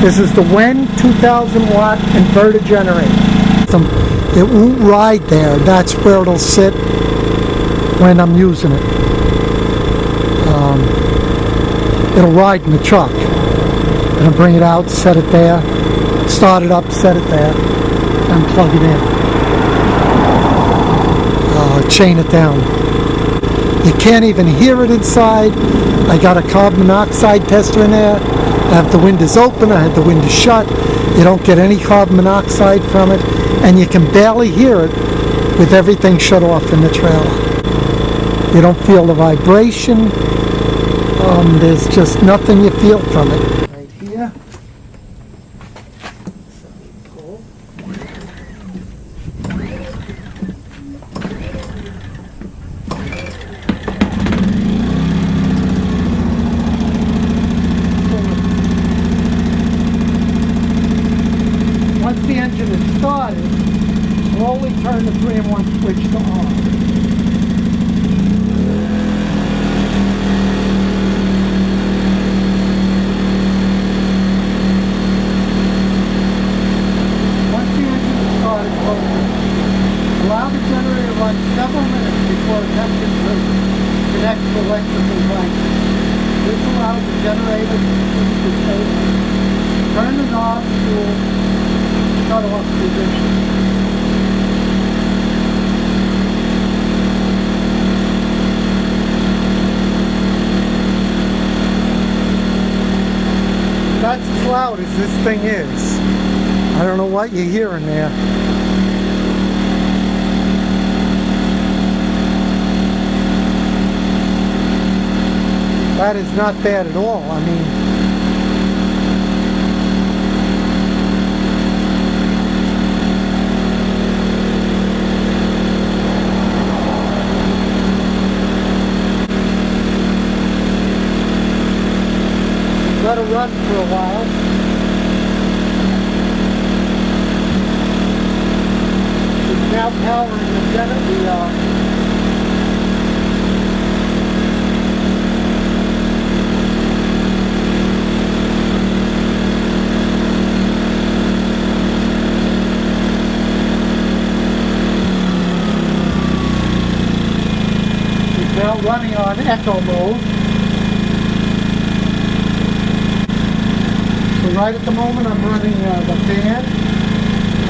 This is the WEN 2000 watt inverter generator. It won't ride there. That's where it'll sit when I'm using it. It'll ride in the truck. And I'll bring it out, set it there, start it up, set it there, and plug it in. Chain it down. You can't even hear it inside. I got a carbon monoxide tester in there. I have the windows open, I had the windows shut. You don't get any carbon monoxide from it, and you can barely hear it with everything shut off in the trailer. You don't feel the vibration. There's just nothing you feel from it. Right here. Once the engine is started, slowly turn the 3-in-1 switch to on. Allow the generator to run several minutes before attempting to connect to electrical devices. This allows the generator to switch to stable. Turn the knob to shut off position. That's as loud as this thing is. I don't know what you're hearing there. That is not bad at all. I mean, let it run for a while. It's now powering the generator. Now running on echo mode. So right at the moment I'm running the fan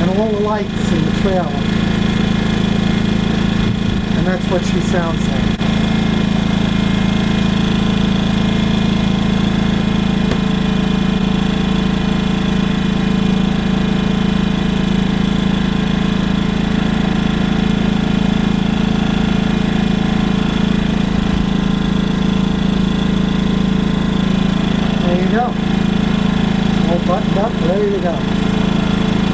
and all the lights in the trailer. And that's what she sounds like. Go. All buttoned up, ready to go.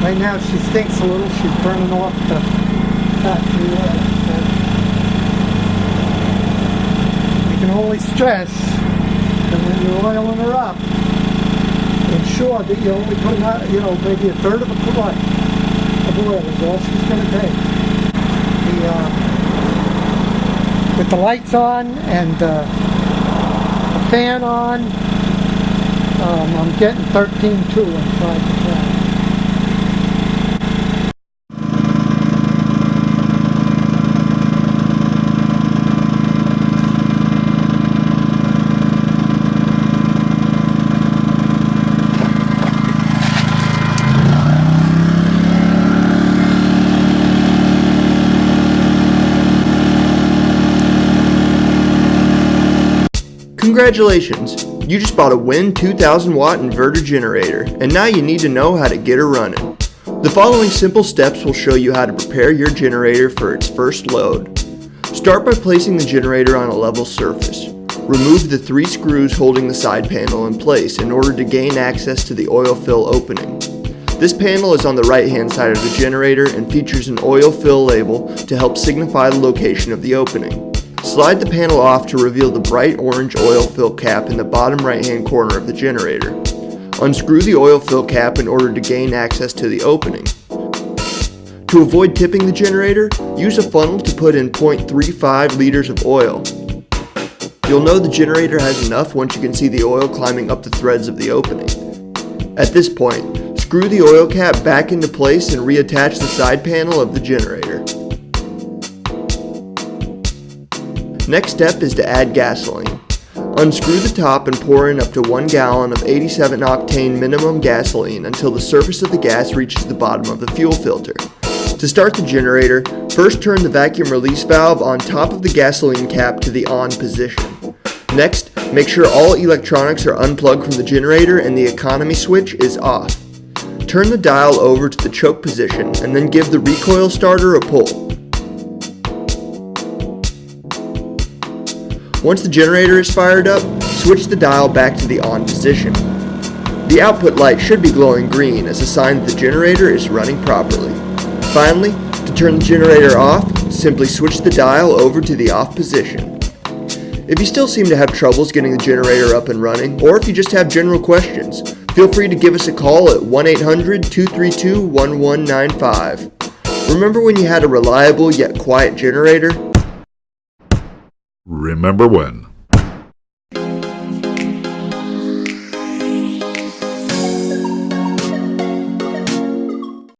Right now she stinks a little. She's burning off the factory oil. So you can only stress that when you're oiling her up, ensure that you only put out, maybe a third of a quart of oil is all she's going to take. With the lights on and the fan on, I'm getting 13.2 inside the trailer. Congratulations! You just bought a WEN 2000 watt inverter generator, and now you need to know how to get her running. The following simple steps will show you how to prepare your generator for its first load. Start by placing the generator on a level surface. Remove the 3 screws holding the side panel in place in order to gain access to the oil fill opening. This panel is on the right hand side of the generator and features an oil fill label to help signify the location of the opening. Slide the panel off to reveal the bright orange oil fill cap in the bottom right hand corner of the generator. Unscrew the oil fill cap in order to gain access to the opening. To avoid tipping the generator, use a funnel to put in 0.35 liters of oil. You'll know the generator has enough once you can see the oil climbing up the threads of the opening. At this point, screw the oil cap back into place and reattach the side panel of the generator. Next step is to add gasoline. Unscrew the top and pour in up to 1 gallon of 87 octane minimum gasoline until the surface of the gas reaches the bottom of the fuel filter. To start the generator, first turn the vacuum release valve on top of the gasoline cap to the on position. Next, make sure all electronics are unplugged from the generator and the economy switch is off. Turn the dial over to the choke position and then give the recoil starter a pull. Once the generator is fired up, switch the dial back to the on position. The output light should be glowing green as a sign that the generator is running properly. Finally, to turn the generator off, simply switch the dial over to the off position. If you still seem to have troubles getting the generator up and running, or if you just have general questions, feel free to give us a call at 1-800-232-1195. Remember when you had a reliable yet quiet generator? Remember when?